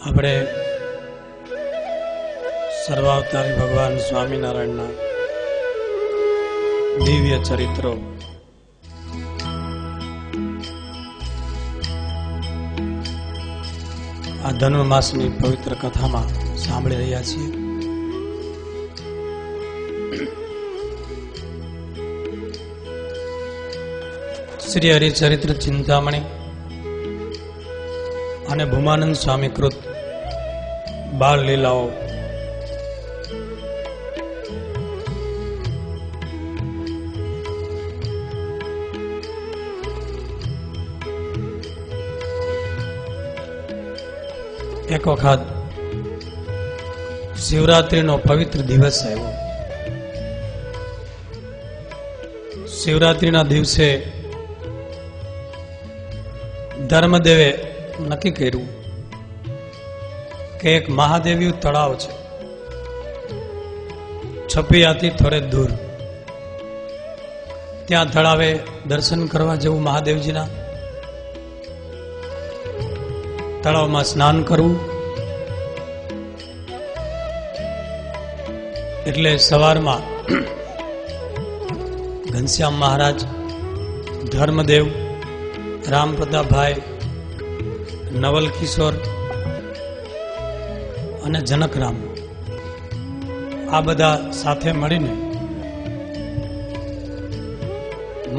આપણે સર્વાવતારી ભગવાન સ્વામિનારાયણના દિવ્ય ચરિત્રો આ ધનુર્માસની પવિત્ર કથામાં સાંભળી રહ્યા છીએ. શ્રી હરિચરિત્ર ચિંતામણી અને ભૂમાનંદ સ્વામી કૃત બાળ લીલાઓ એક વખત શિવરાત્રિનો પવિત્ર દિવસ આવ્યો. શિવરાત્રિના દિવસે ધર્મદેવે નક્કી કર્યું કે એક મહાદેવી તળાવ છે છપિયાથી થોડે દૂર, ત્યાં તળાવે દર્શન કરવા જવું, મહાદેવજીના તળાવમાં સ્નાન કરવું. એટલે સવારમાં ઘનશ્યામ મહારાજ, ધર્મદેવ, રામપ્રતાપભાઈ, નવલ કિશોર અને જનકરામ આ બધા સાથે મળીને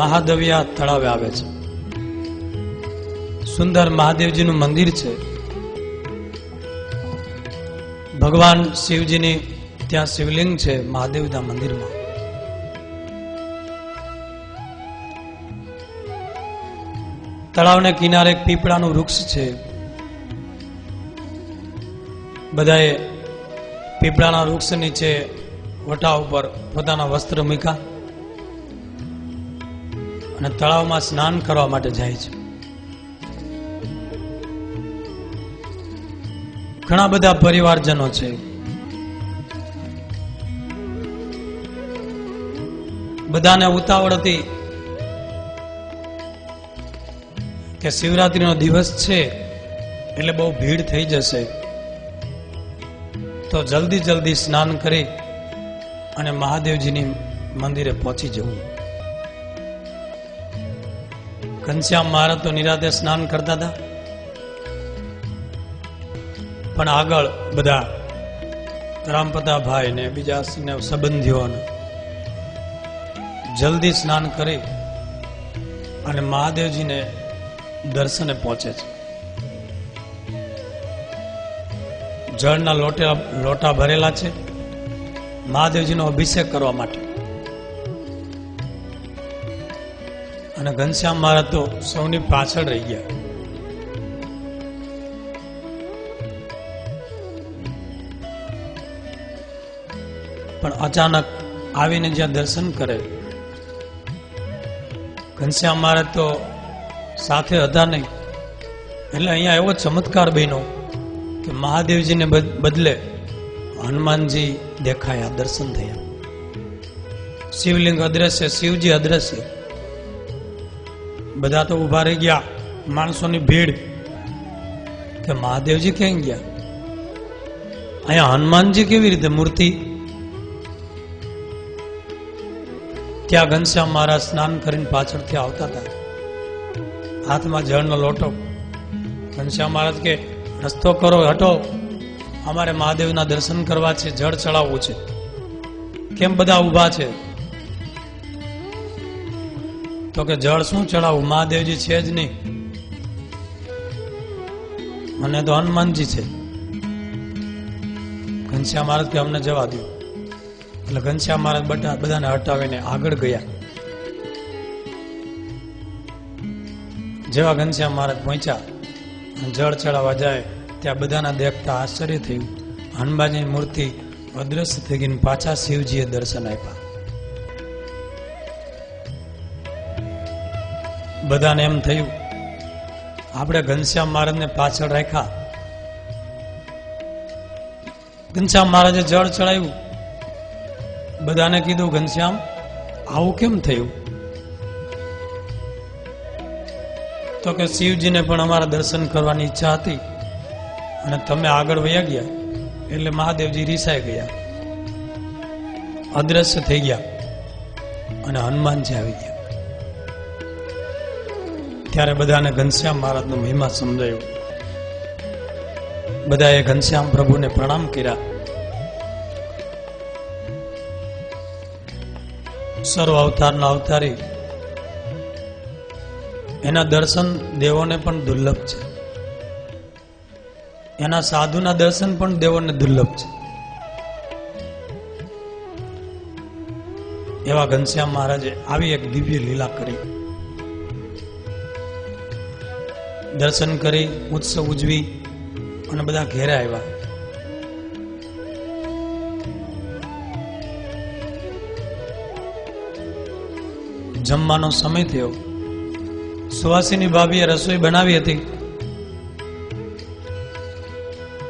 મહાદેવિયા તળાવે આવે છે. સુંદર મહાદેવજીનું મંદિર છે. ભગવાન શિવજીની ત્યાં શિવલિંગ છે મહાદેવના મંદિરમાં. તળાવને કિનારે એક પીપળાનું વૃક્ષ છે. બધાએ પીપળાના વૃક્ષ નીચે વટા ઉપર પોતાના વસ્ત્ર મૂક્યા અને તળાવમાં સ્નાન કરવા માટે જાય છે. ઘણા બધા પરિવારજનો છે. બધાને ઉતાવળ હતી કે શિવરાત્રીનો દિવસ છે એટલે બહુ ભીડ થઈ જશે, તો જલ્દી જલ્દી સ્નાન કરી અને મહાદેવજીની મંદિરે પહોંચી જવું. ઘનશ્યામ મહારાજ તો નિરાતે સ્નાન કરતા હતા, પણ આગળ બધા રામપ્રતાપભાઈ ને બીજા સંબંધીઓને જલ્દી સ્નાન કરી અને મહાદેવજીને દર્શને પહોંચે છે. જળના લોટા ભરેલા છે મહાદેવજીનો અભિષેક કરવા માટે. અને ઘનશ્યામ મહારાજ તો સૌની પાછળ રહી ગયા. પણ અચાનક આવીને જ્યાં દર્શન કરે, ઘનશ્યામ મહારાજ તો સાથે હતા નહીં, એટલે અહીંયા એવો ચમત્કાર બન્યો કે મહાદેવજીને બદલે હનુમાનજી દેખાયા, દર્શન થયા. શિવલિંગ અદ્રશ્ય, શિવજી અદ્રશ્ય. બધા તો ઉભા રહી ગયા, માણસોની ભીડ, કે મહાદેવજી ક્યાં ગયા? અહીંયા હનુમાનજી કેવી રીતે મૂર્તિ? ત્યાં ઘનશ્યામ મહારાજ સ્નાન કરીને પાછળથી આવતા હતા, હાથમાં જળનો લોટો. ઘનશ્યામ મહારાજ કે રસ્તો કરો, હટો, અમારે મહાદેવના દર્શન કરવા છે, જળ ચડાવવું છે. કેમ બધા ઊભા છે? તો કે જળ શું ચડાવવું, મહાદેવજી છે જ નહીં, મને તો હનુમાનજી છે. ઘનશ્યામ મહારાજ કે અમને જવા દો. એટલે ઘનશ્યામ મહારાજ બધાને હટાવીને આગળ ગયા. જેવા ઘનશ્યામ મહારાજ પહોંચ્યા અને જળ ચડાવવા જાય ત્યાં બધાના દેખતા આશ્ચર્ય થયું. હનુમાનજીની મૂર્તિ અદ્રશ્ય થઈ ગઈ, પાછા શિવજીએ દર્શન આપ્યા. બધાને એમ થયું આપણે ઘનશ્યામ મહારાજને પાછળ રાખ્યા. ઘનશ્યામ મહારાજે જળ ચડાવ્યું. બધાને કીધું ઘનશ્યામ આવું કેમ થયું? તો કે શિવજીને પણ અમારા દર્શન કરવાની ઈચ્છા હતી અને તમે આગળ વયા ગયા એટલે મહાદેવજી રીસાઈ ગયા, અદ્રશ્ય થઈ ગયા અને હનુમાનજી આવી ગયા. ત્યારે બધાને ઘનશ્યામ મહારાજનો મહિમા સમજાયો. બધાએ ઘનશ્યામ પ્રભુને પ્રણામ કર્યા. સર્વ અવતારના અવતારી, એના દર્શન દેવોને પણ દુર્લભ છે, એના સાધુના દર્શન પણ દેવોને દુર્લભ છે. એવા ઘનશ્યામ મહારાજે આવી એક દિવ્ય લીલા કરી. દર્શન કરી, ઉત્સવ ઉજવી અને બધા ઘેરે આવ્યા. જમવાનો સમય થયો. સુવાસીની ભાભીએ રસોઈ બનાવી હતી,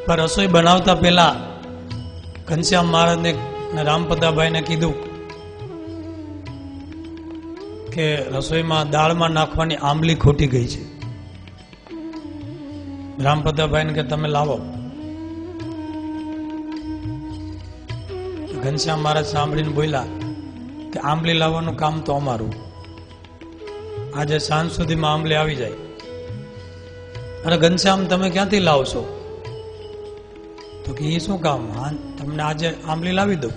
પણ રસોઈ બનાવતા પહેલા ઘનશ્યામ મહારાજને અને રામપદાભાઈને કીધું કે રસોઈમાં દાળમાં નાખવાની આંબલી ખોટી ગઈ છે. રામપદાભાઈને કે તમે લાવો. ઘનશ્યામ મહારાજ સાંભળીને બોલ્યા કે આંબલી લાવવાનું કામ તો અમારું, આજે સાંજ સુધીમાં આંબલી આવી જાય. અને ઘનશ્યામ તમે ક્યાંથી લાવશો? તો કે એ શું કામ, હા તમને આજે આંબલી લાવી દઉં.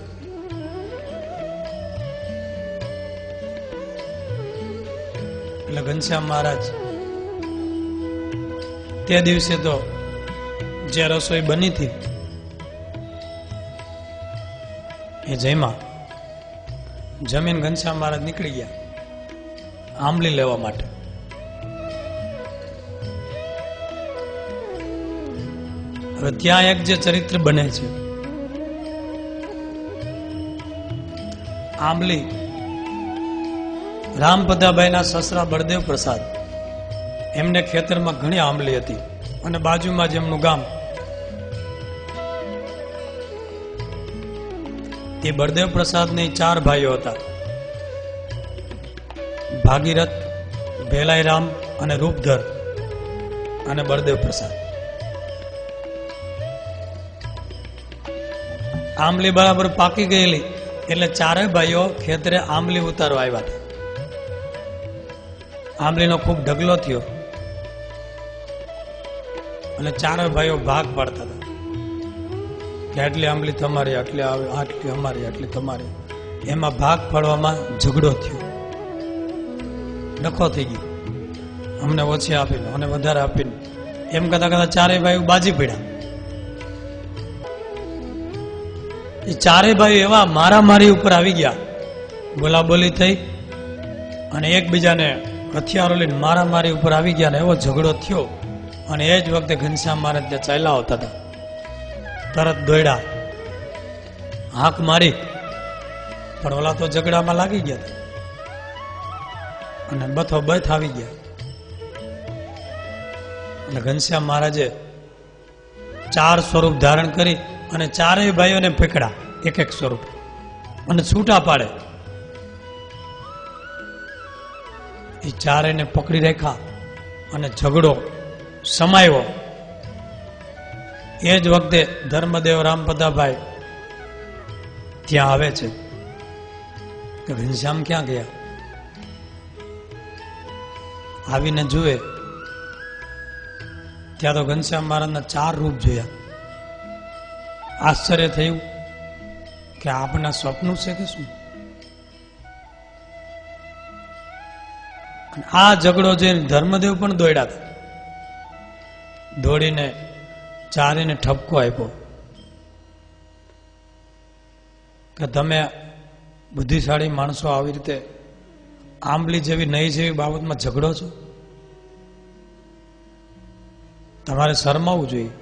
એટલે ઘનશ્યામ મહારાજ તે દિવસે તો જે રસોઈ બની હતી એ જમ્યા. જમીન ઘનશ્યામ મહારાજ નીકળી ગયા આંબલી લેવા માટે. હવે ત્યાં એક જે ચરિત્ર બને છે, આંબલી રામપદાભાઈના સસરા બળદેવ પ્રસાદ, એમને ખેતરમાં ઘણી આંબલી હતી અને બાજુમાં જ એમનું ગામ. એ બળદેવ પ્રસાદને 4 ભાઈઓ હતા, ભાગીરથ, ભેલાઈરામ અને રૂપધર અને બળદેવ પ્રસાદ. આંબલી બરાબર પાકી ગયેલી એટલે 4 ભાઈઓ ખેતરે આંબલી ઉતારવા આવ્યા હતા. આંબલીનો ખૂબ ઢગલો થયો અને 4 ભાઈઓ ભાગ પાડતા હતા કે આટલી આંબલી તમારી, આટલી અમારી, આટલી તમારી. એમાં ભાગ પાડવામાં ઝઘડો થયો, ડખો થઈ ગયો. અમને ઓછી આપીને, અને વધારે આપીને, એમ કરતા કરતા 4 ભાઈઓ બાજી પડ્યા. એ 4 ભાઈઓ એવા મારામારી ઉપર આવી ગયા, બોલાબોલી થઈ અને એકબીજાને હથિયારો લઈને મારામારી ઉપર આવી ગયા ને એવો ઝઘડો થયો. અને એ જ વખતે ઘનશ્યામ મહારાજ ત્યાં ચાલ્યા આવતા હતા. તરત દોડ્યા, હાંક મારી, પણ ઓલા તો ઝઘડામાં લાગી ગયા અને બથો બથ આવી ગયા. અને ઘનશ્યામ મહારાજે 4 સ્વરૂપ ધારણ કરી અને 4 ભાઈઓને પકડ્યા, એક સ્વરૂપ, અને છૂટા પાડે. એ 4ને પકડી રાખ્યા અને ઝઘડો સમાયો. એ જ વખતે ધર્મદેવ રામપદાભાઈ ત્યાં આવે છે કે ઘનશ્યામ ક્યાં ગયા. આવીને જુએ ત્યાં તો ઘનશ્યામ મહારાજના 4 રૂપ જોયા. આશ્ચર્ય થયું કે આપના સ્વપ્ન છે કે શું? આ ઝઘડો જોઈને ધર્મદેવ પણ દોડ્યા હતા. દોડીને 4ને ઠપકો આપ્યો કે તમે બુદ્ધિશાળી માણસો આવી રીતે આંબલી જેવી નહીં જેવી બાબતમાં ઝઘડો છો, તમારે શરમાવું જોઈએ.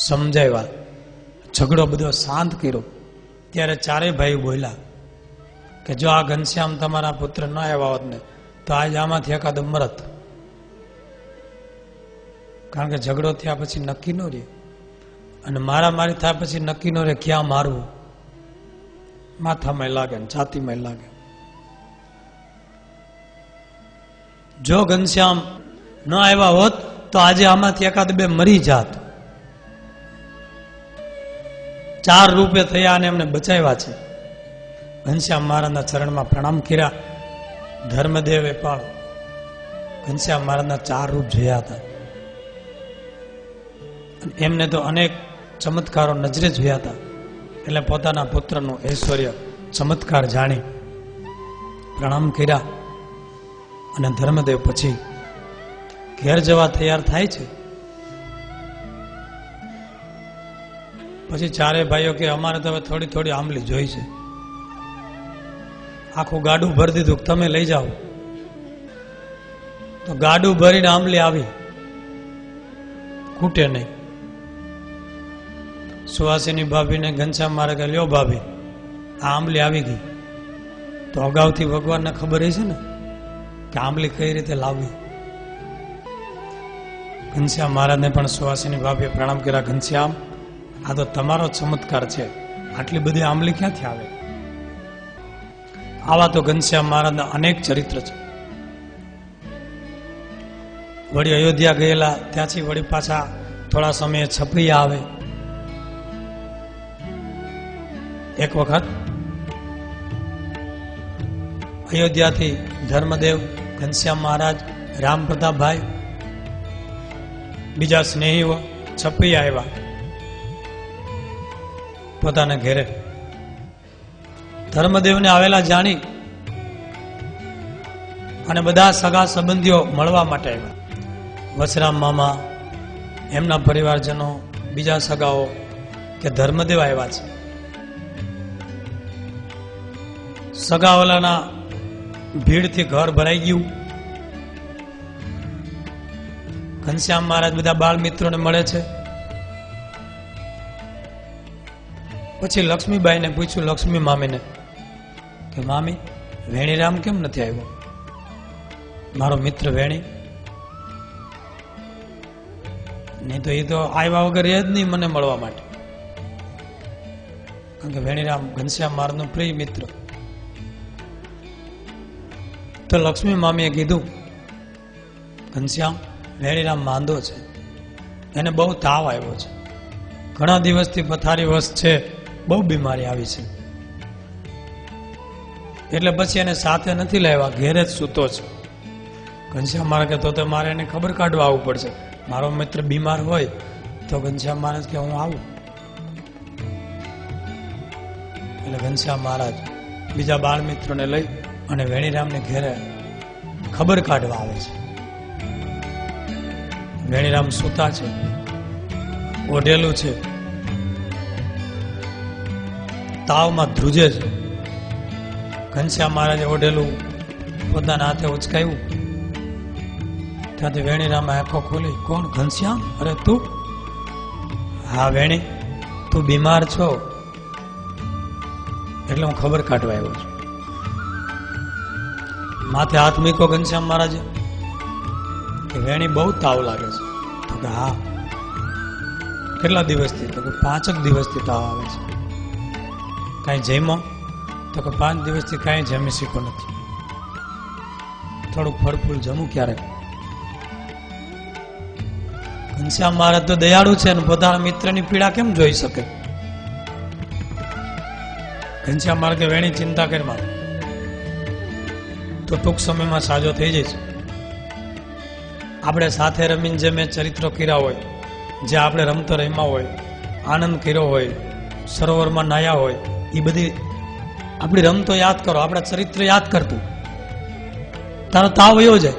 સમજાવ્યા, ઝઘડો બધો શાંત કર્યો. ત્યારે 4 ભાઈ બોલ્યા કે જો આ ઘનશ્યામ તમારા પુત્ર ન આવ્યા હોત ને તો આજ આમાંથી એકાદો મરત. કારણ કે ઝઘડો થયા પછી નક્કી ન રહે, અને મારામારી થયા પછી નક્કી ન રહે ક્યાં મારવું. માથામાં લાગે ને છાતીમાં લાગે. જો ઘનશ્યામ ન આવ્યા હોત તો આજે આમાંથી એકાદ બે મરી જાત. 4 રૂપે થયા અને એમને બચાવ્યા છે. ઘનશ્યામ મહારાજના ચરણમાં પ્રણામ કર્યા. ધર્મદેવે પણ ઘનશ્યામ મહારાજના 4 રૂપ જોયા હતા. એમને તો અનેક ચમત્કારો નજરે જોયા હતા. એટલે પોતાના પુત્રનું ઐશ્વર્ય ચમત્કાર જાણી પ્રણામ કર્યા. અને ધર્મદેવ પછી ઘેર જવા તૈયાર થાય છે. પછી 4 ભાઈઓ કે અમારે તો હવે થોડી થોડી આંબલી જોઈ છે. આખું ગાડું ભરી દીધું, તમે લઈ જાઓ. તો ગાડું ભરીને આંબલી આવી, ખૂટે નહીં. સુવાસીની ભાભીને ઘનશ્યામ મહારાજ કહે, લ્યો ભાભી, આ આંબલી આવી ગઈ. તો અગાઉથી ભગવાનને ખબર છે ને કે આંબલી કઈ રીતે લાવવી. ઘનશ્યામ મહારાજને પણ સુવાસીની ભાભીએ પ્રણામ કર્યા. ઘનશ્યામ, આ તો તમારો ચમત્કાર છે, આટલી બધી આંબલી ક્યાંથી આવે? આવા તો ઘનશ્યામ મહારાજના અનેક ચરિત્ર છે. વળી અયોધ્યા ગયેલા, ત્યાંથી વળી પાછા થોડા સમયે છપૈયા આવે. એક વખત અયોધ્યાથી ધર્મદેવ, ઘનશ્યામ મહારાજ, રામ પ્રતાપભાઈ, બીજા સ્નેહીઓ છપૈયા આવ્યા પોતાના ઘેરે. ધર્મદેવને આવેલા જાણી અને બધા સગા સંબંધીઓ મળવા માટે આવ્યા. વસરામ મામા, એમના પરિવારજનો, બીજા સગાઓ કે ધર્મદેવ આવ્યા છે. સગાઓલાના ભીડથી ઘર ભરાઈ ગયું. ઘનશ્યામ મહારાજ બધા બાળ મિત્રોને મળે છે. પછી લક્ષ્મીબાઈને પૂછ્યું, લક્ષ્મી મામીને, કે મામી, વેણીરામ કેમ નથી આવ્યો? મારો મિત્ર વેણી. નહીં તો એ તો આવ્યા વગર એ જ નહીં મને મળવા માટે. કારણ કે વેણીરામ ઘનશ્યામ મહારાજનો પ્રિય મિત્ર. તો લક્ષ્મી મામીએ કીધું, ઘનશ્યામ, વેણીરામ માંદો છે, એને બહુ તાવ આવ્યો છે, ઘણા દિવસથી પથારી વસ છે, બહુ બીમારી આવી છે, એટલે પછી એને સાથે નથી લાવ્યા, ઘેરે જ સૂતો છે. ઘનશ્યામ મહારાજ કે તો મારે એને ખબર કાઢવા આવવું પડશે. મારો મિત્ર બીમાર હોય તો ઘનશ્યામ મહારાજ કે હું આવું. એટલે ઘનશ્યામ મહારાજ બીજા બાળ મિત્રોને લઈ અને વેણીરામને ઘેરે ખબર કાઢવા આવે છે. વેણીરામ સૂતા છે, ઓઢેલું છે, તાવમાં ધ્રુજે છે. ઘનશ્યામ મહારાજે ઓઢેલું પોતાના હાથે ઉચકાયું. ત્યાંથી વેણીરામે આંખો ખોલી, કોણ? ઘનશ્યામ? અરે તું? હા વેણી, તું બીમાર છો એટલે હું ખબર કાઢવા આવ્યો છું. માથે હાથ મૂક્યો ઘનશ્યામ મહારાજે કે વેણી બહુ તાવ લાગે છે. તો કે હા. કેટલા દિવસથી? તો કે 5 દિવસથી તાવ આવે છે. કાંઈ જમ્યો? તો કે 5 દિવસથી કાંઈ જમી શીખો નથી. થોડુંક ફળફૂલ જમું ક્યારેક. ઘનશ્યામ મહારાજ તો દયાળુ છે ને પોતાના મિત્રની પીડા કેમ જોઈ શકે? ઘનશ્યામ મહારાજ કે વેણી ચિંતા કરમાં, તો ટૂંક સમયમાં સાજો થઈ જશે. આપણે સાથે રમીને જે મેં ચરિત્રો કર્યા હોય, જે આપણે રમતો રમ્યા હોય, આનંદ કર્યો હોય, સરોવરમાં નાયા હોય, એ બધી આપણી રમતો યાદ કરો, આપણા ચરિત્ર યાદ કરતું, તારો તાવ વયો જાય.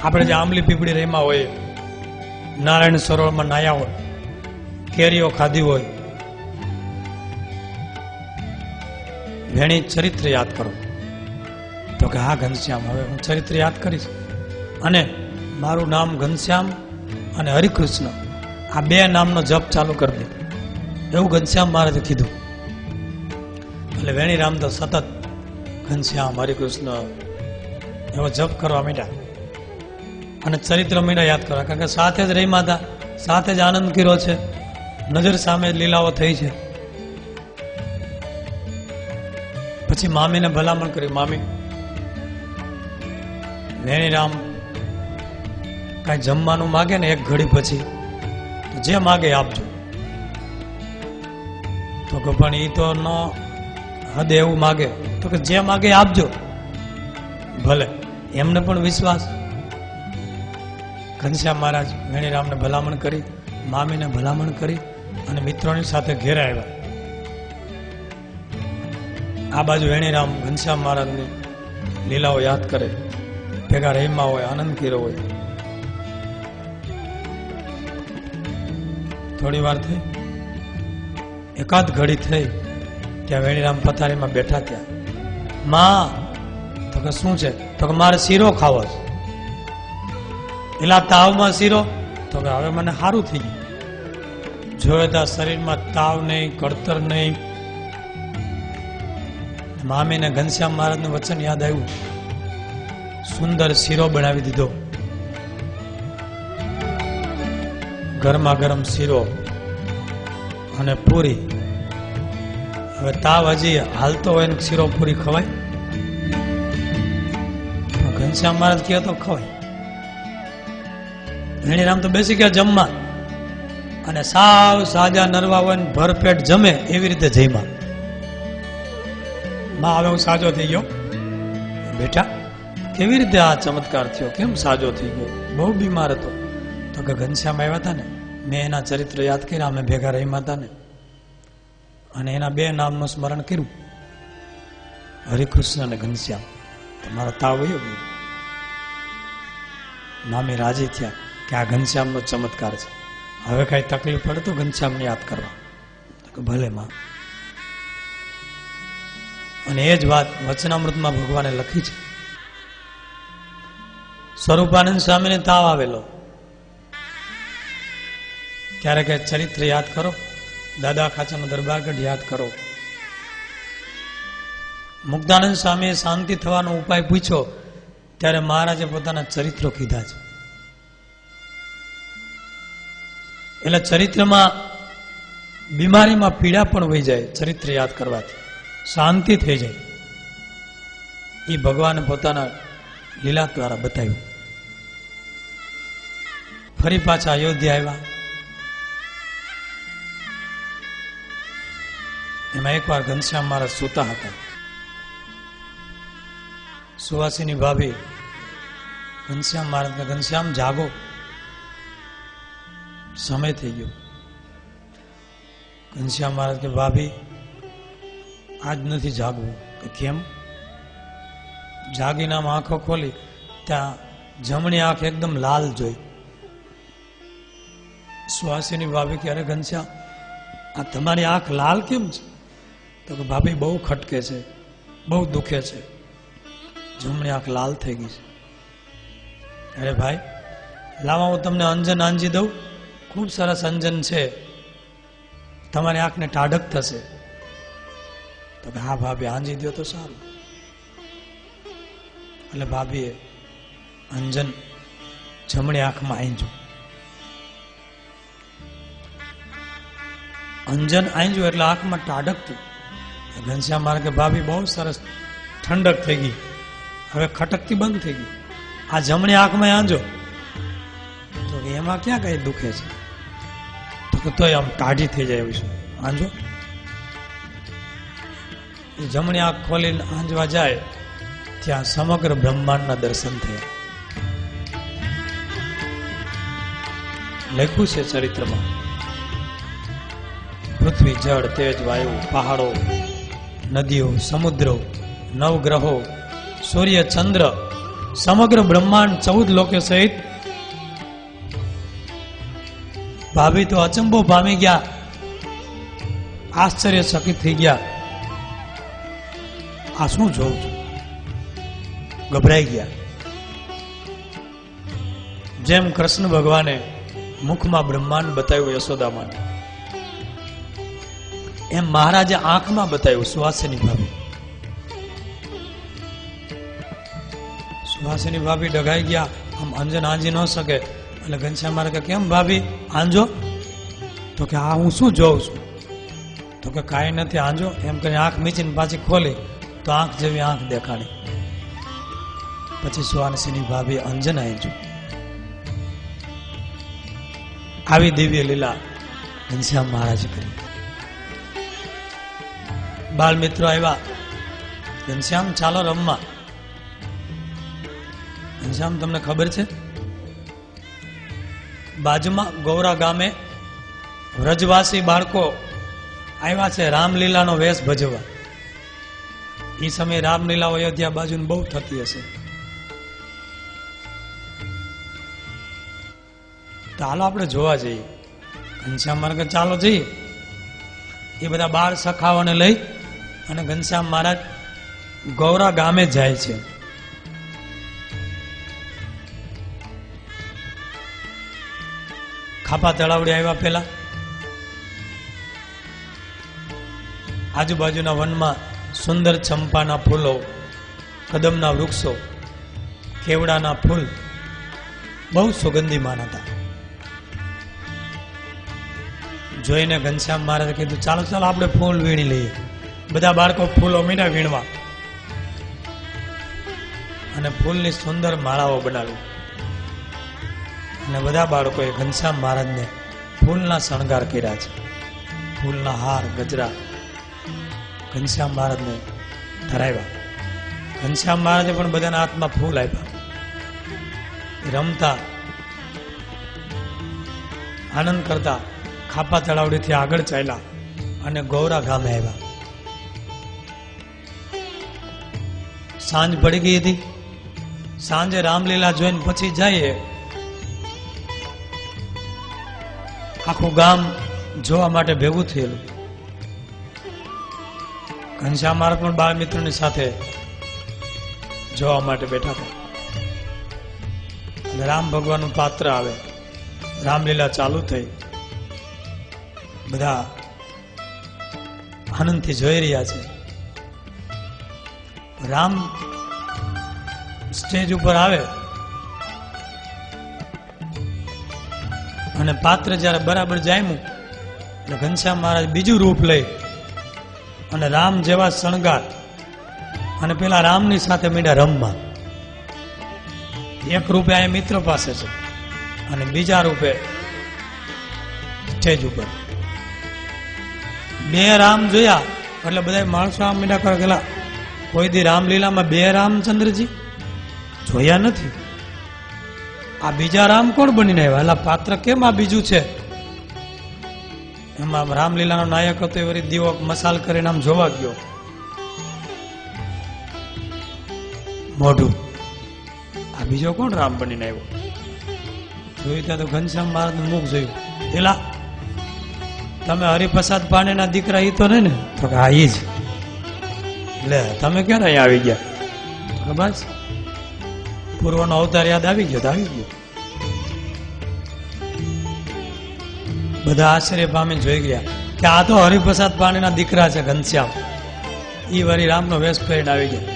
આપણે જે આંબલી પીપળી રમ્યા હોય, નારાયણ સરોવરમાં નાયા હોય, કેરીઓ ખાધી હોય, વેણી ચરિત્ર યાદ કરો. તો કે હા ઘનશ્યામ, હવે હું ચરિત્ર યાદ કરીશ અને મારું નામ ઘનશ્યામ અને હરિકૃષ્ણ, આ 2 નામનો જપ ચાલુ કરી દે, એવું ઘનશ્યામ મહારાજે કીધું. એટલે વેણીરામ તો સતત ઘનશ્યામ હરિકૃષ્ણ એવો જપ કરવા માંડ્યા અને ચરિત્ર માંડ્યા યાદ કરવા. કારણ કે સાથે જ રહીમાં હતા, સાથે જ આનંદ કર્યો છે, નજર સામે લીલાઓ થઈ છે. પછી મામીને ભલામણ કરી, મામી, વેણીરામ કાંઈ જમવાનું માગે ને એક ઘડી પછી તો જે માગે આપજો. તો કે પણ એ તો ન હદે એવું માગે, તો કે જે માગે આપજો. ભલે, એમને પણ વિશ્વાસ. ઘનશ્યામ મહારાજ વેણીરામને ભલામણ કરી, મામીને ભલામણ કરી અને મિત્રોની સાથે ઘેર આવ્યા. આ બાજુ વેણીરામ ઘનશ્યામ મહારાજની લીલાઓ યાદ કરે, ભેગા રહીમાં હોય, આનંદ કર્યો હોય. થોડી વાર થઈ, એકાદ ઘડી થઈ, ત્યાં વેણીરામ પથારીમાં બેઠા. ત્યાં માં, તો કે શું છે? તો કે મારે શીરો ખાવો છે. એલા તાવમાં શીરો? તો કે હવે મને સારું થઈ ગયું. જોયે તો શરીરમાં તાવ નહીં, કળતર નહીં. મામીને ઘનશ્યામ મહારાજનું વચન યાદ આવ્યું, સુંદર શીરો બનાવી દીધો. ગરમા ગરમ શીરો અને પૂરી. હવે તાવ હજી હાલતો હોય ને શીરો પૂરી ખવાય? ઘનશ્યામ મહારાજ કહે તો ખવાય. વેણીરામ તો બેસી ગયા જમવા, અને સાવ સાજા નરવા હોય ને ભરપેટ જમે એવી રીતે જમ્યા. માં, હવે હું સાજો થઈ ગયો. બેટા, કેવી રીતે આ ચમત્કાર થયો? કેમ સાજો થઈ ગયો? બહુ બીમાર હતો. તો કે ઘનશ્યામ આવ્યા હતા ને, મેં એના ચરિત્ર યાદ કર્યા, અમે ભેગા રહીમાં હતા ને, અને એના 2 નામનું સ્મરણ કર્યું, હરિકૃષ્ણ અને ઘનશ્યામ. તમારો તાવ વયો ગયો. મામી રાજી થયા કે આ ઘનશ્યામનો ચમત્કાર છે, હવે કઈ તકલીફ પડે તો ઘનશ્યામને યાદ કરવા. તો ભલે માં. અને એ જ વાત વચનામૃતમાં ભગવાને લખી છે. સ્વરૂપાનંદ સ્વામીને તાવ આવેલો, ત્યારે કે ચરિત્ર યાદ કરો, દાદા ખાચાનો દરબારગઢ યાદ કરો. મુક્તાનંદ સ્વામીએ શાંતિ થવાનો ઉપાય પૂછ્યો, ત્યારે મહારાજે પોતાના ચરિત્રો કીધા છે. એટલે ચરિત્રમાં બીમારીમાં પીડા પણ વહી જાય, ચરિત્ર યાદ કરવાથી શાંતિ થઈ જાય. એ ભગવાને પોતાના લીલા દ્વારા બતાવ્યું. ફરી પાછા અયોધ્યા આવ્યા. એમાં એકવાર ઘનશ્યામ મહારાજ સૂતા હતા. સુવાસીની ભાભી ઘનશ્યામ મહારાજ, ઘનશ્યામ જાગો, સમય થઈ ગયો. ઘનશ્યામ મહારાજ કે ભાભી, આજ નથી જાગવું. કે કેમ? જાગીને આમ આંખો ખોલી, ત્યાં જમણી આંખ એકદમ લાલ જોઈ. સુવાસીની ભાભી કે અરે ઘનશ્યામ, આ તમારી આંખ લાલ કેમ છે? તો કે ભાભી બહુ ખટકે છે, બહુ દુખે છે, જમણી આંખ લાલ થઈ ગઈ છે. અરે ભાઈ, લાવા હું તમને અંજન આંજી દઉં, ખૂબ સરસ અંજન છે, તમારી આંખને ટાઢક થશે. તો કે હા ભાભી, આંજી દો તો સારું. એટલે ભાભીએ અંજન જમણી આંખમાં આંજ્યું. અંજન આંજ્યું એટલે આંખમાં ટાઢક થઈ. ઘનશ્યામ મહારાજ કે ભાભી બહુ સરસ, ઠંડક થઈ ગઈ, હવે ખટકતી બંધ થઈ ગઈ. આ જમણી આંખમાં આંજો. તો કે એમાં ક્યાં કઈ દુખે છે? તો કે તોય આમ ટાઢી થઈ જાય એવું છે, આંજો. એ જમણી આંખ ખોલીને આંજવા જાય, ત્યાં સમગ્ર બ્રહ્માંડના દર્શન થયા. લખ્યું છે ચરિત્રમાં, પૃથ્વી, જળ, તેજ, વાયુ, પહાડો, નદીઓ, સમુદ્રો, નવગ્રહો, સૂર્ય, ચંદ્ર, સમગ્ર બ્રહ્માંડ 14 લોકો સહિત. ભાભી તો અચંબો પામી ગયા, આશ્ચર્યચકિત થઈ ગયા. આ શું જોઉં છું? ગભરાઈ ગયા. જેમ કૃષ્ણ ભગવાને મુખમાં બ્રહ્માંડ બતાવ્યું યશોદામાં, એમ મહારાજે આંખમાં બતાવ્યું સુવાસીની ભાભી. સુવાસીની ભાભી ડગાઈ ગયા, આમ અંજન આંજી ન શકે. એટલે ઘનશ્યામ મહારાજ કે કેમ ભાભી, આંજો? તો કે આ હું શું જોઉં છું? તો કે કાંઈ નથી, આંજો. એમ કરીને આંખ મીચીને પાછી ખોલી તો આંખ જેવી આંખ દેખાડી. પછી સુવાસીની ભાભી અંજન આંજ્યું. આવી દિવ્ય લીલા ઘનશ્યામ મહારાજ કરી. બાળ મિત્રો આવ્યા, ઘનશ્યામ ચાલો રમવા. ઘનશ્યામ તમને ખબર છે, બાજુમાં ગૌરા ગામે વ્રજવાસી બાળકો આવ્યા છે રામલીલાનો વેશ ભજવવા. એ સમયે રામલીલા અયોધ્યા બાજુ બહુ થતી હશે. તો હાલો આપણે જોવા જઈએ. ઘનશ્યામ મહારાજ ચાલો જઈએ. એ બધા બાળ સખાઓને લઈ અને ઘનશ્યામ મહારાજ ગૌરા ગામે જાય છે. ખાપા તળાવડી આવ્યા પેલા આજુબાજુના વનમાં સુંદર ચંપાના ફૂલો, કદમના વૃક્ષો, કેવડાના ફૂલ બહુ સુગંધીમાન હતા. જોઈને ઘનશ્યામ મહારાજે કીધું ચાલો ચાલો આપણે ફૂલ વીણી લઈએ. બધા બાળકો ફૂલો મીંડા વીણવા અને ફૂલની સુંદર માળાઓ બનાવી. અને બધા બાળકોએ ઘનશ્યામ મહારાજને ફૂલના શણગાર કર્યા છે. ફૂલના હાર, ગજરા ઘનશ્યામ મહારાજને ધરાવ્યા. ઘનશ્યામ મહારાજે પણ બધાના હાથમાં ફૂલ આપ્યા. રમતા આનંદ કરતા ખાપા તળાવડીથી આગળ ચાલ્યા અને ગૌરા ગામે આવ્યા. સાંજ પડી ગઈ હતી. સાંજે રામલીલા જોઈને પછી જઈએ. આખું ગામ જોવા માટે ભેગું થયેલું. ઘનશ્યામ મહારાજ પણ બાળ મિત્રોની સાથે જોવા માટે બેઠા હતા. અને રામ ભગવાનનું પાત્ર આવે, રામલીલા ચાલુ થઈ. બધા આનંદથી જોઈ રહ્યા છે. રામ સ્ટેજ ઉપર આવે અને પાત્ર જયારે બરાબર જામ્યું એટલે ઘનશ્યામ મહારાજ બીજું રૂપ લઈ અને રામ જેવા શણગાર અને પેલા રામની સાથે મીંડા રમવા. એક રૂપે આ મિત્ર પાસે છે અને બીજા રૂપે સ્ટેજ ઉપર. બે રામ જોયા એટલે બધા માણસો આમ મીંડા કરે ગયેલા. કોઈ દી રામલીલામાં બે રામચંદ્રજી જોયા નથી. આ બીજા રામ કોણ બનીને આવ્યા? એટલે પાત્ર કેમ આ બીજું છે? એમાં રામલીલાનો નાયક હતો એ વળી દીવો મસાલ કરીને આમ જોવા ગયો. મોઢું આ બીજો કોણ રામ બનીને આવ્યો? જોયું ત્યાં તો ઘનશ્યામ મહારાજનું મુખ જોયું. પેલા તમે હરિપ્રસાદ પાણીના દીકરા ઈ તો નહીં ને? તો કે હા ઈ જ. એટલે તમે ક્યારે અહીંયા આવી ગયા? તો બસ પૂર્વનો અવતાર યાદ આવી ગયો તો આવી ગયો. બધા આશ્ચર્ય પામી જોઈ ગયા કે આ તો હરિપ્રસાદ પાણીના દીકરા છે ઘનશ્યામ. ઈ વળી રામનો વેશ પહેરીને આવી ગયા.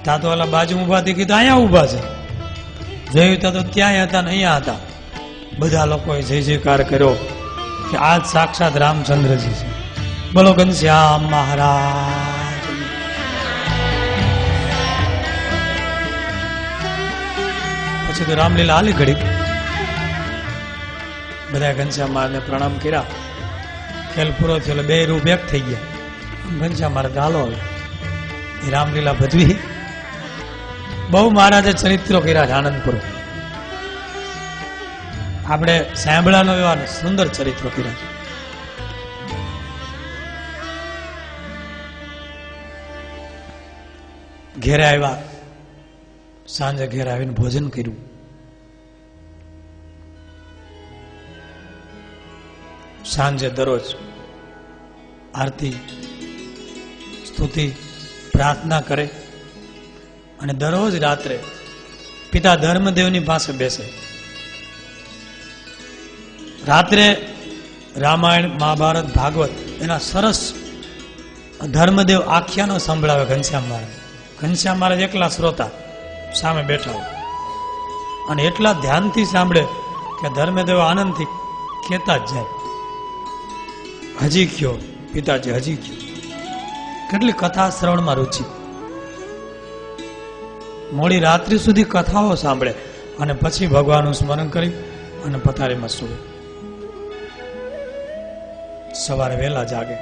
ત્યાં તો ઓલા બાજુ ઉભા થઈ કીધું અહીંયા ઉભા છે. જોયું તો ત્યાં હતા ને અહીંયા હતા. બધા લોકોએ જય જયકાર કર્યો કે આજ સાક્ષાત રામચંદ્રજી છે. બોલો ઘનશ્યામ મહારાજ. પછી તો રામલીલા હાલી ઘડી. બધા ઘનશ્યામ મહારાજને પ્રણામ કર્યા. ખેલ પૂરો થયો એટલે બે રૂપ એક થઈ ગયા. ઘનશ્યામ મહારાજ હાલો હવે એ રામલીલા ભજવી. બહુ મહારાજે ચરિત્રો કર્યા છે આનંદપુર. આપણે સાંભળાનો એવા સુંદર ચરિત્રો કર્યા છે. ઘેરે આવ્યા. સાંજે ઘેર આવીને ભોજન કર્યું. સાંજે દરરોજ આરતી, સ્તુતિ, પ્રાર્થના કરે અને દરરોજ રાત્રે પિતા ધર્મદેવની પાસે બેસે. રાત્રે રામાયણ, મહાભારત, ભાગવત એના સરસ ધર્મદેવ આખ્યાનો સંભળાવે ઘનશ્યામ મહારાજ. ઘનશ્યામ મહારાજ એકલા શ્રોતા સામે બેઠા હોય અને એટલા ધ્યાનથી સાંભળે કે ધર્મદેવ આનંદથી કહેતા જ જાય, હજી કયો પિતાજી, હજી કયો. કેટલી કથા શ્રવણમાં રુચિ. મોડી રાત્રિ સુધી કથાઓ સાંભળે અને પછી ભગવાનનું સ્મરણ કરી અને પથારીમાં સૂવે. સવારે વહેલા જાગે,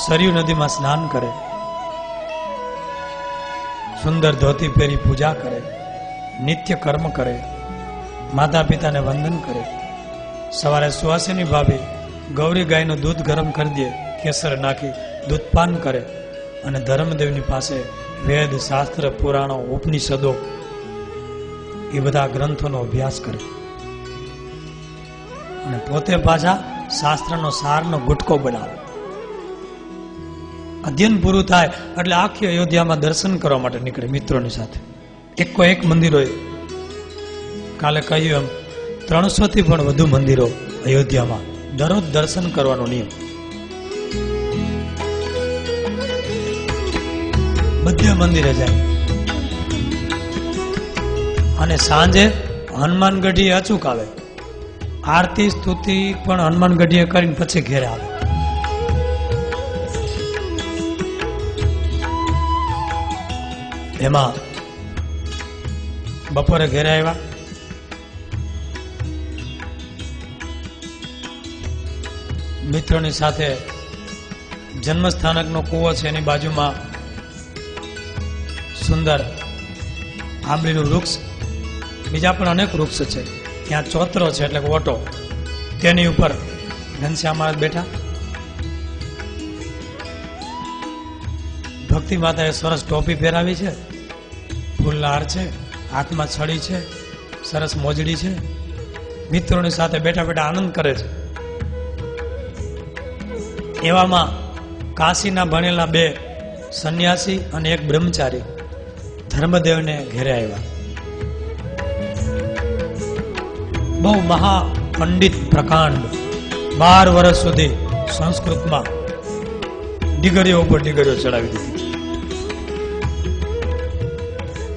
સરયુ નદીમાં સ્નાન કરે, સુંદર ધોતી પહેરી પૂજા કરે, નિત્ય કર્મ કરે, માતા પિતાને વંદન કરે. સવારે સુવાસિની ભાભી ગૌરી ગાયનું દૂધ ગરમ કરી દે, કેસર નાખી દૂધપાન કરે અને ધર્મદેવની પાસે વેદ, શાસ્ત્ર, પુરાણો, ઉપનિષદો એ બધા ગ્રંથોનો અભ્યાસ કરે અને પોતે પાછા શાસ્ત્રનો સારનો ગુટકો બનાવે. અધ્યયન પૂરું થાય એટલે આખી અયોધ્યામાં દર્શન કરવા માટે નીકળે મિત્રોની સાથે. એકો એક મંદિરો, કાલે કહ્યું એમ 300 થી પણ વધુ મંદિરો અયોધ્યામાં દરરોજ દર્શન કરવાનો નિયમ. બધે મંદિરે જાય અને સાંજે હનુમાનગઢીએ અચૂક આવે. આરતી સ્તુતિ પણ હનુમાનગઢીએ કરીને પછી ઘેરે આવે. એમાં બપોરે ઘેરે આવ્યા, મિત્રોની સાથે જન્મસ્થાનકનો કૂવો છે, એની બાજુમાં સુંદર આંબલીનું વૃક્ષ, બીજા પણ અનેક વૃક્ષ છે. ત્યાં ચોતરો છે એટલે ઓટો, તેની ઉપર ઘનશ્યામ મહારાજ બેઠા. ભક્તિ માતાએ સરસ ટોપી પહેરાવી છે, ફૂલના હાર છે, હાથમાં છડી છે, સરસ મોજડી છે. મિત્રોની સાથે બેઠા બેઠા આનંદ કરે છે. એવામાં કાશીના ભણેલા 2 સંન્યાસી અને એક બ્રહ્મચારી ધર્મદેવને ઘેરે આવ્યા. બહુ મહાપંડિત પ્રકાંડ, 12 વર્ષ સુધી સંસ્કૃતમાં ડિગ્રીઓ ઉપર ડિગ્રીઓ ચડાવી દીધી.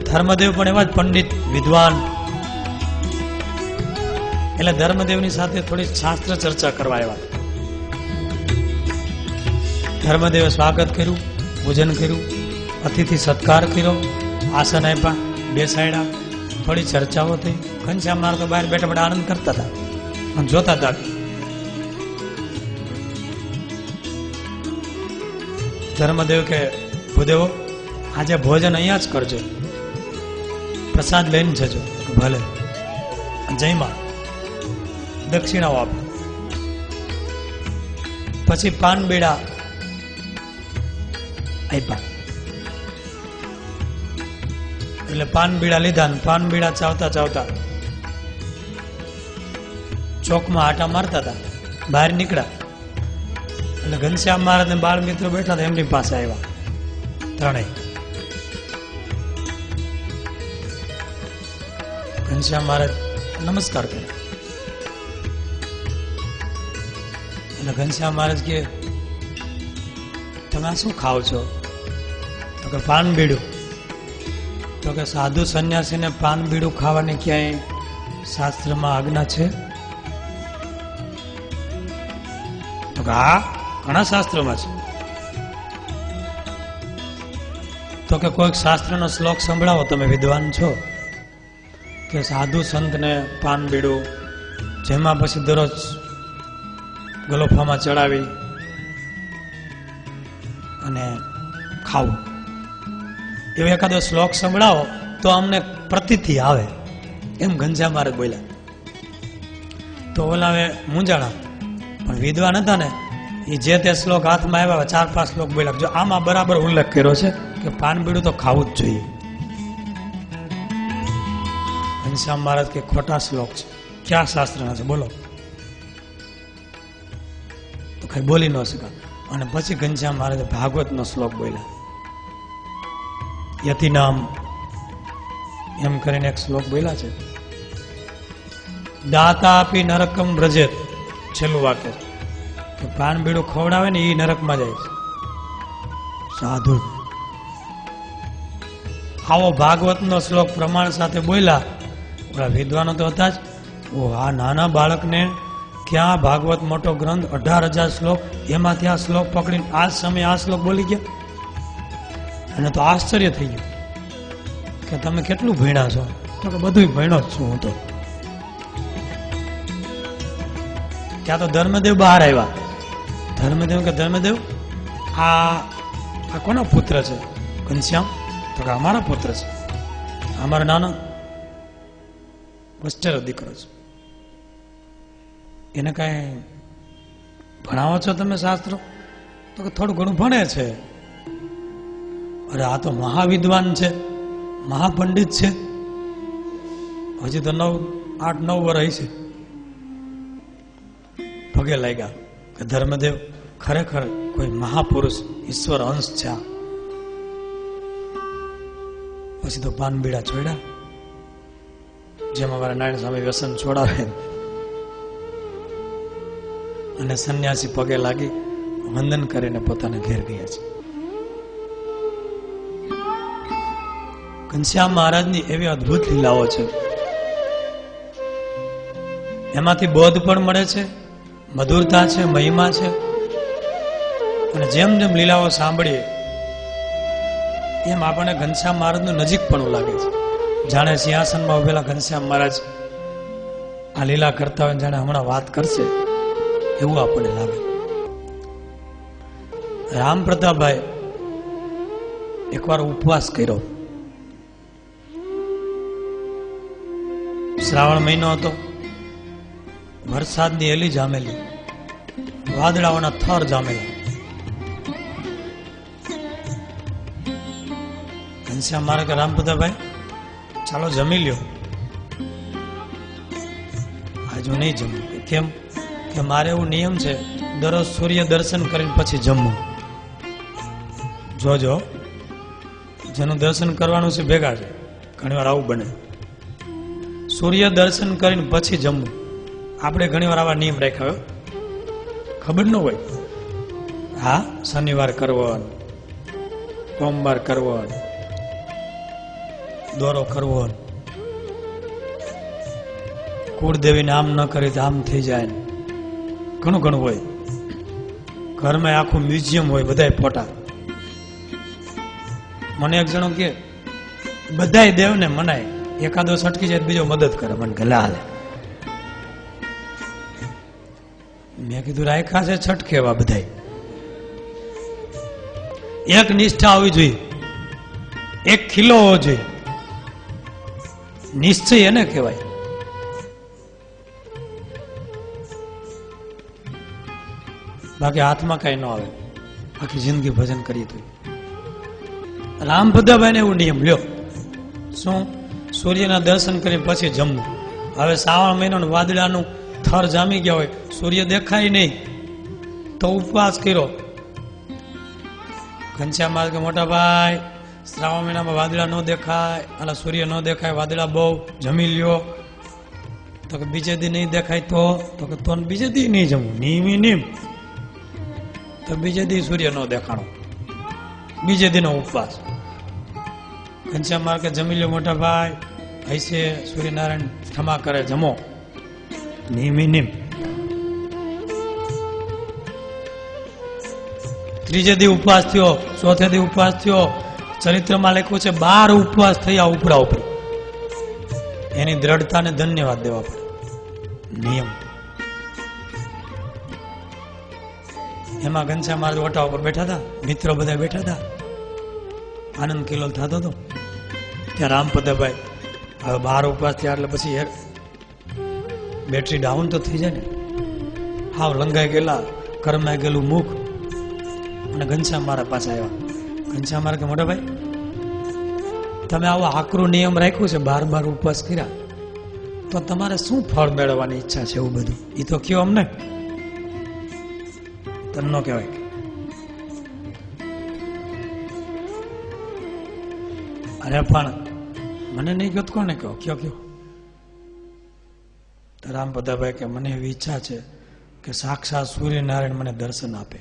ધર્મદેવ પણ એવા જ પંડિત વિદ્વાન. એટલે ધર્મદેવની સાથે થોડી શાસ્ત્ર ચર્ચા કરવા આવ્યા. ધર્મદેવે સ્વાગત કર્યું, ભોજન કર્યું, અતિથિ સત્કાર કર્યો, આસન આપ્યા, બેસાડ્યા, થોડી ચર્ચાઓ થઈ. ઘનશ્યામ મહારાજ તો બહાર બેઠા બેઠા આનંદ કરતા હતા અને જોતા હતા. ધર્મદેવ કે ભૂદેવો આજે ભોજન અહીંયા જ કરજો, પ્રસાદ લઈને જજો. ભલે. જયમાં દક્ષિણાઓ આપો. પછી પાન બીડા આપ્યા. એટલે પાન બીડા લીધા ને પાન બીડા ચાવતા ચાવતા ચોકમાં આટા મારતા હતા. બહાર નીકળ્યા એટલે ઘનશ્યામ મહારાજ ને બાળ મિત્રો બેઠા હતા, એમની પાસે આવ્યા ત્રણેય. ઘનશ્યામ મહારાજ નમસ્કાર કર્યા. એટલે ઘનશ્યામ મહારાજ કે તમે આ શું ખાવ છો? તો કે પાન બીડું. તો કે સાધુ સંન્યાસીને પાન બીડું ખાવાની ક્યાંય શાસ્ત્રમાં આજ્ઞા છે? તો કે હા, ઘણા શાસ્ત્રોમાં છે. તો કે કોઈક શાસ્ત્રનો શ્લોક સંભળાવો, તમે વિદ્વાન છો. કે સાધુ સંતને પાન બીડું, જેમાં પછી દરરોજ ગલોફામાં ચડાવી અને ખાવું, એવો એકાદો શ્લોક સંભળાવો તો અમને પ્રતીતિ આવે, એમ ઘનશ્યામ મહારાજ બોલ્યા. તો ઓલા હવે મૂંઝાણા, પણ વિદ્વાન હતા ને, એ જે તે શ્લોક હાથમાં આવ્યા 4-5 શ્લોક બોલ્યા. જો આમાં બરાબર ઉલ્લેખ કર્યો છે કે પાન બીડું તો ખાવું જ જોઈએ. ઘનશ્યામ મહારાજ કે ખોટા શ્લોક છે. ક્યાં શાસ્ત્રના છે બોલો? તો કઈ બોલી ન શકા. અને પછી ઘનશ્યામ મહારાજે ભાગવતનો શ્લોક બોલ્યા. યતિ નામ એમ કરીને એક શ્લોક બોલ્યા છે. દાતા આપી નરકમ વ્રજેત, છેલ્લું વાક્ય કે પાન બીડું ખવડાવે ને એ નરકમાં જાય છે. સાધુ આવો ભાગવતનો શ્લોક પ્રમાણ સાથે બોલ્યા. ઓલા વિદ્વાનો તો હતા જ. ઓ આ નાના બાળકને ક્યાં ભાગવત મોટો ગ્રંથ 18,000 શ્લોક, એમાંથી આ શ્લોક પકડીને આ સમય આ શ્લોક બોલી ગયા. અને તો આશ્ચર્ય થઈ ગયું કે તમે કેટલું ભણ્યા છો? તો કે બધું ભણ્યો જ છું હું તો. ત્યાં તો ધર્મદેવ બહાર આવ્યા. ધર્મદેવ કે ધર્મદેવ આ કોનો પુત્ર છે? ઘનશ્યામ. તો કે અમારા પુત્ર છે, અમારો નાનો વસ્ટેરો દીકરો છે. એને કાંઈ ભણાવો છો તમે શાસ્ત્રો? તો કે થોડું ઘણું ભણે છે. અરે આ તો મહાવિદ્વાન છે, મહાપંડિત છે, હજી તો 8-9 વર્ષ છે. પગે લાગ્યા કે ધર્મદેવ ખરેખર કોઈ મહાપુરુષ ઈશ્વર અંશ છે. પછી તો પાન બીડા છોડ્યા, જેમ અમારા નારાયણ સ્વામી વ્યસન છોડાવે, અને સંન્યાસી પગે લાગી વંદન કરીને પોતાના ઘેર ગયા છે. ઘનશ્યામ મહારાજની એવી અદ્ભુત લીલાઓ છે, એમાંથી બોધ પણ મળે છે, મધુરતા છે, મહિમા છે. અને જેમ જેમ લીલાઓ સાંભળીએ એમ આપણને ઘનશ્યામ મહારાજનું નજીક પણ લાગે છે. જાણે સિંહાસનમાં ઉભેલા ઘનશ્યામ મહારાજ આ લીલા કરતા હોય, જાણે હમણાં વાત કરશે એવું આપણને લાગે. રામ પ્રતાપભાઈ એકવાર ઉપવાસ કર્યો. શ્રાવણ મહિનો હતો, વરસાદની એલી જામેલી, વાદળાઓના થર જામેલા. ઘનશ્યામ મહારાજ કે રામ પ્રતાપભાઈ ચાલો જમી લ્યો. આજુ નહીં જમવું. કેમ? કે મારે એવું નિયમ છે, દરરોજ સૂર્ય દર્શન કરીને પછી જમવું. જોજો, જેનું દર્શન કરવાનું છે ભેગા છે, ઘણી વાર આવું બને. સૂર્ય દર્શન કરીને પછી જમવું. આપણે ઘણી વાર આવા નિયમ રાખ્યા, ખબર ન હોય. હા, શનિવાર કરવો, સોમવાર કરવો, દોરો કરવો, કુળદેવીને આમ ન કરી તો આમ થઈ જાય, ઘણું ઘણું હોય. ઘરમાં આખું મ્યુઝિયમ હોય, બધાય ફોટા. મને એક જણો કે બધાય દેવને મનાય, એકાદો છટકી જાય બીજો મદદ કરે. મને કે હાલે. મેં કીધું રાખ્યા છે છટકે એવા બધાય. એક નિષ્ઠા હોવી જોઈએ, એક ખીલો હોવો જોઈએ. નિશ્ચય એને કહેવાય. બાકી હાથમાં કઈ ન આવે, આખી જિંદગી ભજન કરીએ તો. રામ ભદ્રભાઈ ને એવું નિયમ લ્યો. શું? સૂર્યના દર્શન કરી પછી જમવું. હવે શ્રાવણ મહિનાનું વાદળાનું થર જામી ગયા હોય, સૂર્ય દેખાય નહીં તો ઉપવાસ કર્યો. ઘનશ્યામ મહારાજ કે મોટા ભાઈ શ્રાવણ મહિનામાં વાદળા ન દેખાય, અને સૂર્ય ન દેખાય, વાદળા બહુ, જમી લ્યો. તો કે બીજે દી નહીં દેખાય તો કે તો બીજે દી નહીં જમવું. નિયમ. તો બીજે દી સૂર્ય ન દેખાણો, બીજે દીનો ઉપવાસ. ઘનશ્યામ મહારાજ કે જમી લ્યો મોટા ભાઈ, ऐसे સૂર્યનારાયણ ક્ષમા કરે, જમો. નિયમ. ત્રીજે દી ઉપવાસ થયો, ચોથે દી ઉપવાસ થયો. ચરિત્રમાં લખ્યું છે 12 ઉપવાસ થયા ઉપરા ઉપરી. એની દ્રઢતાને ધન્યવાદ દેવા પડે. નિયમ. એમાં ઘનશ્યામ મહારાજ ઓટા ઉપર બેઠા હતા, મિત્રો બધા બેઠા હતા, આનંદ કિલોલ થતો હતો. ત્યાં રામપદભાઈ હવે 12 ઉપવાસ થયા એટલે પછી બેટરી ડાઉન તો થઈ જાય ને. હાવ લંગાઈ ગયેલા, કરમાઈ ગયેલું મુખ. અને ઘનશ્યામ મારા પાસે આવ્યા. ઘનશ્યામ મારા કે મોટા ભાઈ તમે આવો આકરું નિયમ રાખ્યું છે, 12 ઉપવાસ કર્યા, તો તમારે શું ફળ મેળવવાની ઈચ્છા છે? એવું બધું એ તો કયો અમને. તને ન કહેવાય. અરે પણ મને નહીં કહો કોને કહો? કયો. તો રામપદાભાઈ કે મને એવી ઈચ્છા છે કે સાક્ષાત સૂર્યનારાયણ મને દર્શન આપે.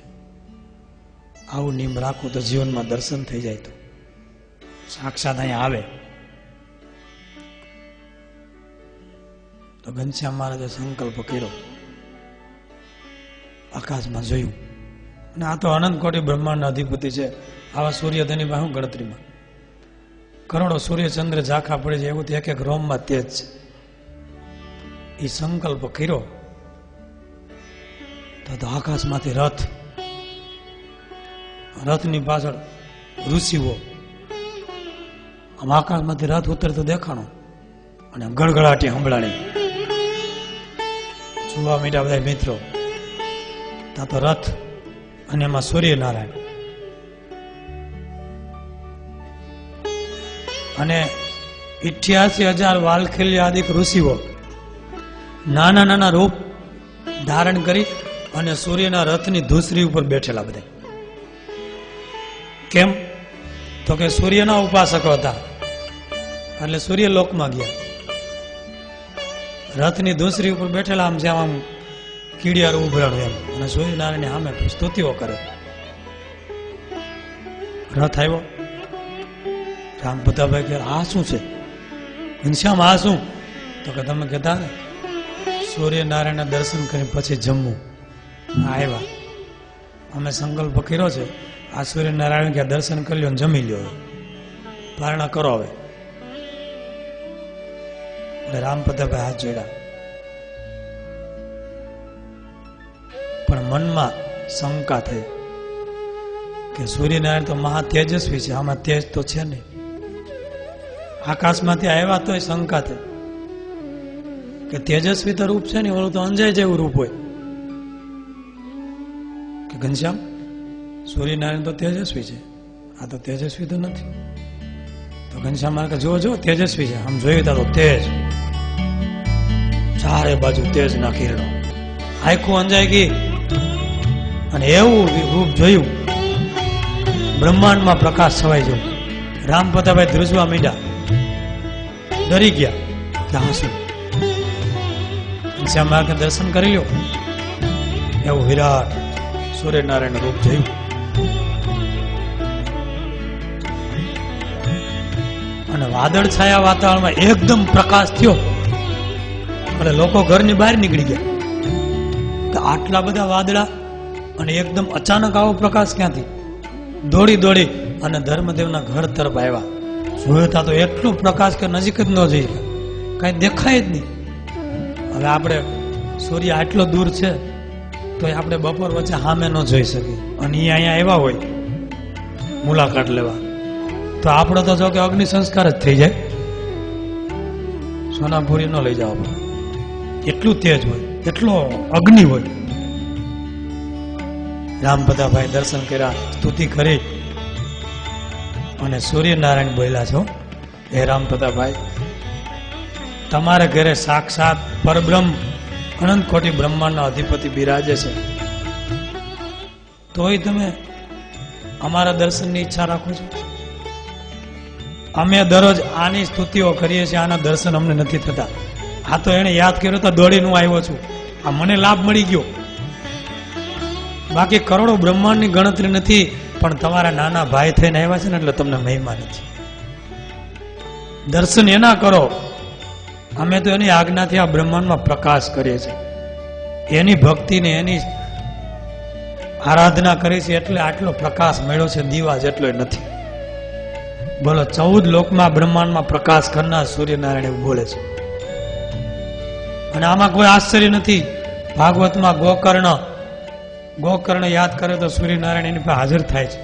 આવું નિયમ રાખું તો જીવનમાં દર્શન થઈ જાય, તો સાક્ષાત અહીંયા આવે. તો ઘનશ્યામ મહારાજે સંકલ્પ કર્યો, આકાશમાં જોયું, અને આ તો અનંત કોટી બ્રહ્માંડના અધિપતિ છે. આવા સૂર્ય તેની બાહુ ગણતરીમાં કરોડો સૂર્યચંદ્ર ઝાંખા પડે છે, એવું એક એક રોમમાં તેજ છે. એ સંકલ્પ કર્યો તો આકાશમાંથી રથની પાછળ ઋષિઓ આમ આકાશમાંથી રથ ઉતરતો દેખાણો અને ગળગળાટી સંભળાણી. જોવા મીઠા બધા મિત્રો, ત્યાં તો રથ અને એમાં સૂર્યનારાયણ અને 88,000 વાલખેલ્યાદિક ઋષિઓ નાના નાના રૂપ ધારણ કરી અને સૂર્યના રથની ધૂસરી ઉપર બેઠેલા બધા. કેમ? તો કે સૂર્યના ઉપાસકો હતા એટલે સૂર્ય લોકમાં ગયા. રથની ધૂસરી ઉપર બેઠેલા આમ જેમ આમ કીડિયારું ઉભરાણું એમ, અને સૂર્યનારાયણ સામે સ્તુતિઓ કરે. રથ આવ્યો. રામ પ્રતાપભાઈ કે આ શું છે? ઘનશ્યામ આ શું? તો કે તમે કહેતા ને સૂર્યનારાયણના દર્શન કરી પછી જમવું. આવ્યા, અમે સંકલ્પ કર્યો છે આ સૂર્યનારાયણ કે દર્શન કરી લ્યો જમી લ્યો, પારણા કરો હવે. એટલે રામ પ્રતાપભાઈ હાથ જોડ્યા, પણ મનમાં શંકા થઈ કે સૂર્યનારાયણ તો મહા તેજસ્વી છે, આમાં તેજ તો છે નહીં. આકાશમાંથી આવ્યા તોય શંકા થઈ કે તેજસ્વી તો રૂપ છે ને, ઓલું તો અંજય જેવું રૂપ હોય. કે ઘનશ્યામ સૂર્યનારાયણ તો તેજસ્વી છે, આ તો તેજસ્વી તો નથી. તો ઘનશ્યામ મારે જો તેજસ્વી છે. આમ જોયું તો તેજ, ચારે બાજુ તેજ ના કિરણો, આખું અંજાઈ ગઈ. અને એવું રૂપ જોયું, બ્રહ્માંડમાં પ્રકાશ છવાઈ ગયો. રામ પ્રતાપભાઈ ધ્રુજવા માંડ્યા, ડરી ગયા કે હા શું? ઘનશ્યામ માર્ગ દર્શન કરી લ્યો. એવું વિરાટ સૂર્યનારાયણ રૂપ જોયું. અને વાદળ છાયા વાતાવરણમાં એકદમ પ્રકાશ થયો. એટલે લોકો ઘરની બહાર નીકળી ગયા કે આટલા બધા વાદળા અને એકદમ અચાનક આવો પ્રકાશ ક્યાંથી? દોડી દોડી અને ધર્મદેવના ઘર તરફ આવ્યા. જોતા તો એટલો પ્રકાશ કે નજીક જ ન જઈ, કઈ દેખાય જ નહીં. હવે આપણે સૂર્ય આટલો દૂર છે તો આપણે બપોર વચ્ચે સામે ન જોઈ શકીએ, અને એ અહીંયા આવ્યા હોય મુલાકાત લેવા, તો આપણે તો જો કે અગ્નિ સંસ્કાર જ થઈ જાય, સોનાપુરી ન લઈ જવા પડે. એટલું તેજ હોય, એટલો અગ્નિ હોય. રામ પ્રતાપભાઈ દર્શન કર્યા, સ્તુતિ કરી અને સૂર્યનારાયણ બોલ્યા છો, હે રામ પ્રતાપભાઈ, તમારા ઘરે સાક્ષાત પરબ્રહ્મ અનંત કોટી બ્રહ્માંડના અધિપતિ બિરાજે છે, તોય તમે અમારા દર્શનની ઈચ્છા રાખો છો? અમે દરરોજ આની સ્તુતિઓ કરીએ છીએ, આના દર્શન અમને નથી થતા. આ તો એને યાદ કર્યો તો દોડીને હું આવ્યો છું, આ મને લાભ મળી ગયો. બાકી કરોડો બ્રહ્માંડની ગણતરી નથી, પણ તમારા નાના ભાઈ થઈને આવ્યા છે ને એટલે તમને મહિમા નથી. દર્શન એના કરો. અમે તો એની આજ્ઞાથી આ બ્રહ્માંડમાં પ્રકાશ કરીએ છીએ, એની ભક્તિને એની આરાધના કરી છે એટલે આટલો પ્રકાશ મળ્યો છે, દીવા જેટલો નથી. બોલો 14 લોકમાં બ્રહ્માંડમાં પ્રકાશ કરનાર સૂર્યનારાયણ એવું બોલે છે. અને આમાં કોઈ આશ્ચર્ય નથી. ભાગવતમાં ગોકર્ણ યાદ કરે તો સૂર્યનારાયણ એની પાસે હાજર થાય છે.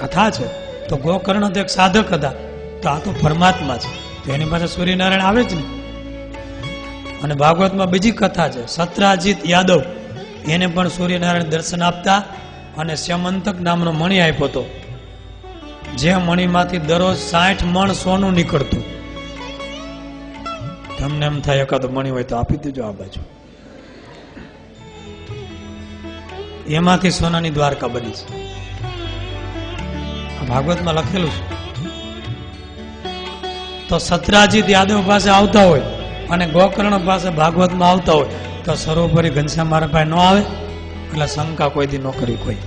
કથા છે તો ગોકર્ણ તો એક સાધક હતા, તો આ તો પરમાત્મા છે, તો એની પાસે સૂર્યનારાયણ આવે જ નહીં. અને ભાગવતમાં બીજી કથા છે, સત્રાજીત યાદવ, એને પણ સૂર્યનારાયણ દર્શન આપતા અને શ્યમંતક નામનો મણિ આપ્યો હતો, જે મણિમાંથી દરરોજ 60 મણ સોનું નીકળતું. તમને એમ થાય એકાદો મણિ હોય તો આપી દેજો આ બાજુ. એમાંથી સોનાની દ્વારકા બની છે. ભાગવતમાં લખેલું છે. તો સત્રાજીત યાદવ પાસે આવતા હોય અને ગોકર્ણ પાસે ભાગવતમાં આવતા હોય તો સર્વોપરી ઘનશ્યામ મારા પાસે ન આવે, એટલે શંકા કોઈ દી ન કરી કોઈ.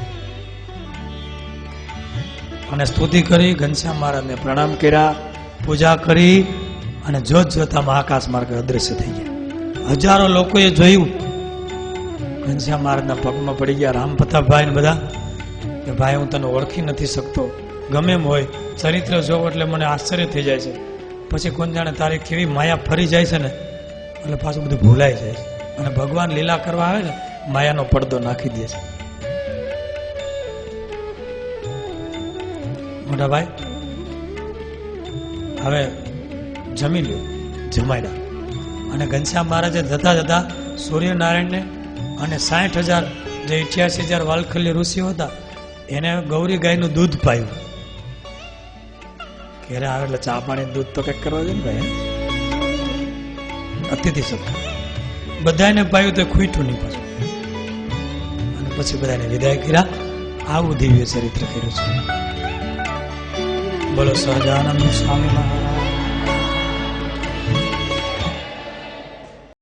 અને સ્તુતિ કરી, ઘનશ્યામ મહારાજને પ્રણામ કર્યા, પૂજા કરી, અને જોત જોતામાં આકાશ માર્ગે અદ્રશ્ય થઈ ગયા. હજારો લોકોએ જોયું. ઘનશ્યામ મહારાજના પગમાં પડી ગયા રામ પ્રતાપભાઈ ને બધા, કે ભાઈ હું તને ઓળખી નથી શકતો, ગમે એમ હોય ચરિત્ર જોવો એટલે મને આશ્ચર્ય થઈ જાય છે. પછી કોણ જાણે તારી કેવી માયા ફરી જાય છે ને, એટલે પાછું બધું ભૂલાઈ જાય છે. અને ભગવાન લીલા કરવા આવે ને માયાનો પડદો નાખી દે છે. મોટા ભાઈ હવે જમી લ્યો, જમાડ્યા. અને ઘનશ્યામ મહારાજે જતા જતા સૂર્યનારાયણને અને 60,000 જે 88,000 વાલખલ્ય ઋષિઓ હતા એને ગૌરી ગાયનું દૂધ પાયું. ઘેરે આવે એટલે ચા પાણી દૂધ તો કંઈક કરવા જોઈએ ને ભાઈ. અતિથિ સત્કાર બધાને પાયું તો ખૂટ્યું નહીં પાછું. અને પછી બધાને વિદાય કર્યા. આવું દિવ્ય ચરિત્ર કર્યું છે. બોલો સહજાનંદ સ્વામી મહારાજ.